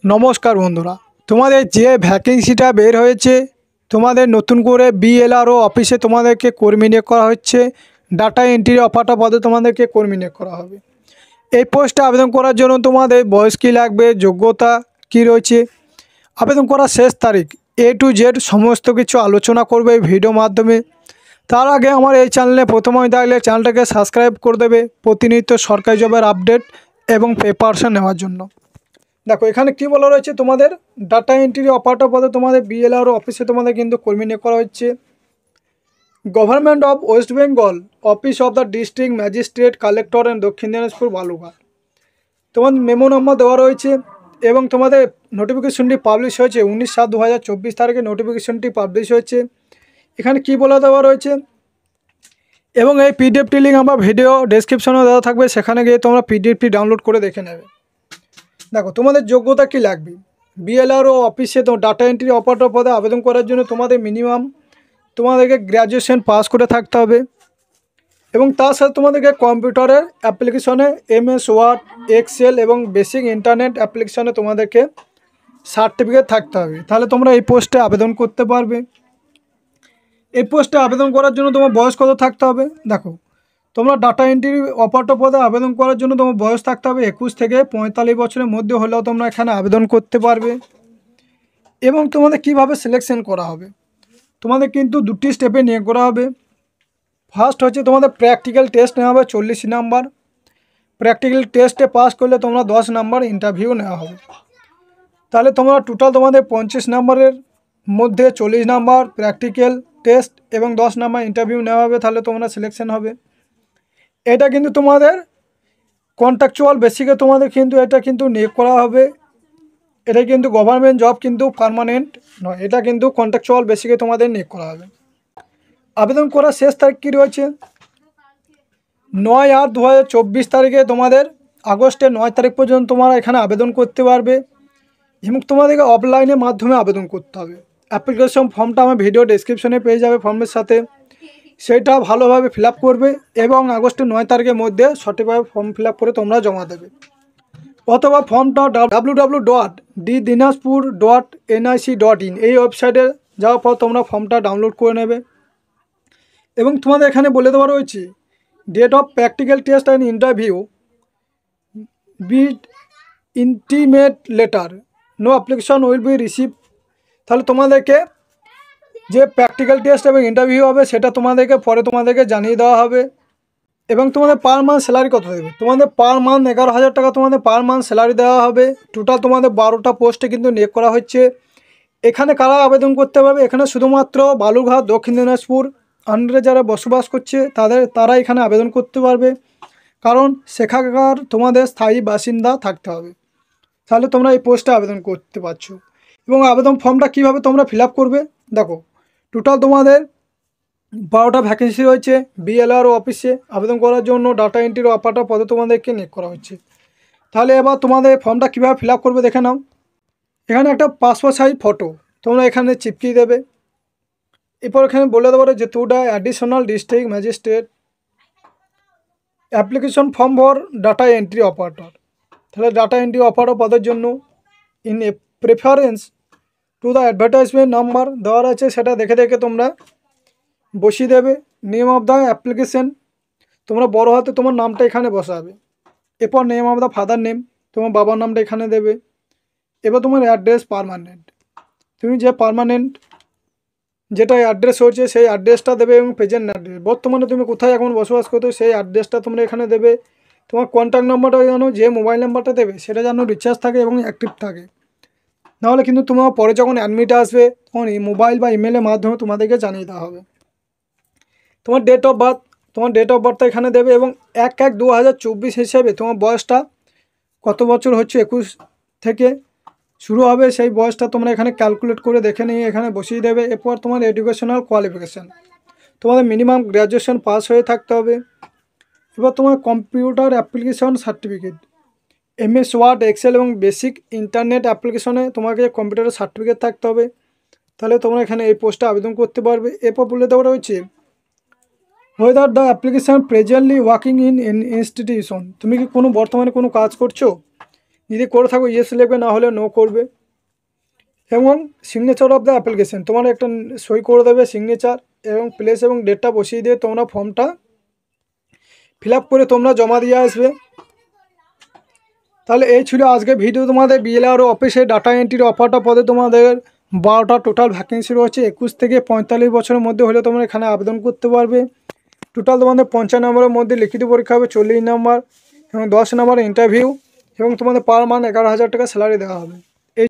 নমস্কার বন্ধুরা, তোমাদের যে ভ্যাকেন্সিটা বের হয়েছে, তোমাদের নতুন করে বিএলআরও অফিসে তোমাদেরকে কর্মী নিয়োগ করা হচ্ছে। ডাটা এন্ট্রি অপারেটর পদে তোমাদেরকে কর্মী নিয়োগ করা হবে। এই পোস্টে আবেদন করার জন্য তোমাদের বয়স কী লাগবে, যোগ্যতা কী রয়েছে, আবেদন করার শেষ তারিখ, A to Z সমস্ত কিছু আলোচনা করবে এই ভিডিওর মাধ্যমে। তার আগে আমার এই চ্যানেলে প্রথম হয়ে থাকলে চ্যানেলটাকে সাবস্ক্রাইব করে দেবে প্রতিনিয়ত সরকারি জবের আপডেট এবং প্রিপারেশন নেওয়ার জন্য। দেখো এখানে কি বলা রয়েছে, তোমাদের ডাটা এন্ট্রি অপারেটর পদে তোমাদের বিএলআরও অফিসে তোমাদের কিন্তু কর্মী নিয়োগ করা হচ্ছে। Government of West Bengal, office of the district magistrate collector and দক্ষিণ দিনাজপুর বালুঘাট। তোমাদের মেমো নম্বর দেওয়া রয়েছে এবং তোমাদের নোটিফিকেশনটি পাবলিশ হয়েছে 19/7/2024 তারিখে নোটিফিকেশনটি পাবলিশ হয়েছে। এখানে কি বলা দেওয়া রয়েছে এবং এই পিডিএফটি লিঙ্ক আমার ভিডিও ডেসক্রিপশনে দেওয়া থাকবে, সেখানে গিয়ে তোমরা পিডিএফটি ডাউনলোড করে দেখে নেবে। দেখো তোমাদের যোগ্যতা কি লাগবে, বিএলআরও অফিসে তো ডাটা এন্ট্রি অপারেটর পদে আবেদন করার জন্য তোমাদের মিনিমাম তোমাদেরকে গ্র্যাজুয়েশন পাস করে থাকতে হবে এবং তার সাথে তোমাদেরকে কম্পিউটারের অ্যাপ্লিকেশনে MS ওয়ার্ড, এক্সেল এবং বেসিক ইন্টারনেট অ্যাপ্লিকেশনে তোমাদেরকে সার্টিফিকেট থাকতে হবে, তাহলে তোমরা এই পোস্টে আবেদন করতে পারবে। এই পোস্টে আবেদন করার জন্য তোমার বয়স কত থাকতে হবে, দেখো তোমরা ডাটা এন্ট্রি অপারেটর পদে আবেদন করার জন্য তোমার বয়স থাকতে হবে 21 থেকে 45 বছরের মধ্যে হলেও তোমরা এখানে আবেদন করতে পারবে। এবং তোমাদের কিভাবে সিলেকশন করা হবে, তোমাদের কিন্তু দুটি স্টেপে নিয়ে করা হবে। ফার্স্ট হচ্ছে তোমাদের প্র্যাকটিক্যাল টেস্ট নেওয়া হবে 40 নাম্বার। প্র্যাকটিক্যাল টেস্টে পাস করলে তোমরা 10 নাম্বার ইন্টারভিউ নেওয়া হবে, তাহলে তোমরা টোটাল তোমাদের 50 নাম্বারের মধ্যে 40 নাম্বার প্র্যাকটিক্যাল টেস্ট এবং 10 নাম্বার ইন্টারভিউ নেওয়া হবে, তাহলে তোমরা সিলেকশন হবে। এটা কিন্তু তোমাদের কন্ট্রাকচুয়াল বেসিকে তোমাদের কিন্তু এটা কিন্তু নিয়োগ করা হবে। এটা কিন্তু গভর্নমেন্ট জব কিন্তু পার্মানেন্ট নয়, এটা কিন্তু কন্ট্রাকচুয়াল বেসিকে তোমাদের নিয়োগ করা হবে। আবেদন করার শেষ তারিখ কী রয়েছে, 9/8/2024 তারিখে তোমাদের আগস্টের 9 তারিখ পর্যন্ত তোমরা এখানে আবেদন করতে পারবে এবং তোমাদেরকে অফলাইনের মাধ্যমে আবেদন করতে হবে। অ্যাপ্লিকেশন ফর্মটা আমার ভিডিও ডেসক্রিপশনে পেয়ে যাবে ফর্মের সাথে, সেটা ভালোভাবে ফিল আপ করবে এবং আগস্টের 9 তারিখের মধ্যে সঠিকভাবে ফর্ম ফিল আপ করে তোমরা জমা দেবে। অথবা ফর্মটা www.ddinajpur.nic.in এই ওয়েবসাইটে যাওয়ার পর তোমরা ফর্মটা ডাউনলোড করে নেবে এবং তোমাদের এখানে বলে দেওয়া রয়েছে date of practical test and interview with intimate letter, no application will be receive. তাহলে তোমাদেরকে যে প্র্যাকটিক্যাল টেস্ট এবং ইন্টারভিউ হবে সেটা তোমাদেরকে পরে তোমাদেরকে জানিয়ে দেওয়া হবে। এবং তোমাদের পার মান্থ স্যালারি কত দেবে, তোমাদের পার মান্থ 11,000 টাকা তোমাদের পার মান্থ স্যালারি দেওয়া হবে। টোটাল তোমাদের 12টা পোস্টে কিন্তু নিয়োগ করা হচ্ছে। এখানে কারা আবেদন করতে পারবে, এখানে শুধুমাত্র বালুরঘাট দক্ষিণ দিনাজপুর আন্ডারে যারা বসবাস করছে তারা এখানে আবেদন করতে পারবে, কারণ সেখানকার তোমাদের স্থায়ী বাসিন্দা থাকতে হবে, তাহলে তোমরা এই পোস্টে আবেদন করতে পারছো। এবং আবেদন ফর্মটা কীভাবে তোমরা ফিল আপ করবে, দেখো টোটাল তোমাদের 12টা ভ্যাকেন্সি রয়েছে বিএলআরও অফিসে আবেদন করার জন্য ডাটা এন্ট্রি অপারেটর পদে তোমাদেরকে নিয়োগ করা হচ্ছে। তাহলে এবার তোমাদের ফর্মটা কীভাবে ফিল আপ করবে দেখে নাও। এখানে একটা পাসপোর্ট সাইজ ফটো তোমরা এখানে চিপকিয়ে দেবে। এরপর এখানে বলে দেবো যে to the additional district magistrate application form for data entry operator, তাহলে ডাটা এন্ট্রি অপারেটর পদের জন্য in a preference to the advertisement number দেওয়া আছে, সেটা দেখে দেখে তোমরা বসিয়ে দেবে। নেম অফ দ্য অ্যাপ্লিকেশন তোমরা বড় হাতে তোমার নামটা এখানে বসাবে। এরপর name of the father name, তোমার বাবার নামটা এখানে দেবে। এবার তোমার অ্যাড্রেস পার্মানেন্ট, তুমি যে পার্মানেন্ট যেটা অ্যাড্রেস হচ্ছে সেই অ্যাড্রেসটা দেবে এবং প্রেজেন্ট অ্যাড্রেস বর্তমানে তুমি কোথায় এখন বসবাস করছো সেই অ্যাড্রেসটা তোমরা এখানে দেবে। তোমার কন্ট্যাক্ট নাম্বারটা যেন যে মোবাইল নাম্বারটা দেবে সেটা যেন রিচার্জ থাকে এবং অ্যাক্টিভ থাকে, নাহলে কিন্তু তোমার পরে যখন অ্যাডমিট আসবে তখন এই মোবাইল বা ইমেলের মাধ্যমে তোমাদেরকে জানিয়ে দেওয়া হবে। তোমার ডেট অফ বার্থটা এখানে দেবে এবং 1/1/2024 হিসেবে তোমার বয়সটা কত বছর হচ্ছে 21 থেকে শুরু হবে, সেই বয়সটা তোমরা এখানে ক্যালকুলেট করে দেখে নিয়ে এখানে বসিয়ে দেবে। এরপর তোমার এডুকেশনাল কোয়ালিফিকেশান তোমাদের মিনিমাম গ্র্যাজুয়েশন পাস হয়ে থাকতে হবে। এবার তোমার computer application certificate MS word, excel এবং বেসিক ইন্টারনেট অ্যাপ্লিকেশনে তোমাকে কম্পিউটারের সার্টিফিকেট থাকতে হবে, তাহলে তোমরা এখানে এই পোস্টে আবেদন করতে পারবে। এরপর বলে দেওয়া রয়েছে whether the application presently working in an institution, তুমি কি বর্তমানে কোনো কাজ করছো, যদি করে থাকো ইয়েস লিখবে, না হলে নো করবে। এবং সিগনেচার অফ দ্য অ্যাপ্লিকেশন, তোমরা একটা সই করে দেবে সিগনেচার, এবং প্লেস এবং ডেটটা বসিয়ে দিয়ে তোমরা ফর্মটা ফিল আপ করে তোমরা জমা দিয়ে আসবে। তাহলে এই ছিল আজকে ভিডিও। তোমাদের বিএলআরও অফিসে ডাটা এন্ট্রির অফারটা পদে তোমাদের 12টা টোটাল ভ্যাকেন্সি রয়েছে। 21 থেকে 45 বছরের মধ্যে হলে তোমরা এখানে আবেদন করতে পারবে। টোটাল তোমাদের 50 নম্বরের মধ্যে লিখিত পরীক্ষা হবে 40 নম্বর, এবং 10 নম্বর ইন্টারভিউ, এবং তোমাদের পার মান্থ 11,000 টাকা স্যালারি দেওয়া হবে।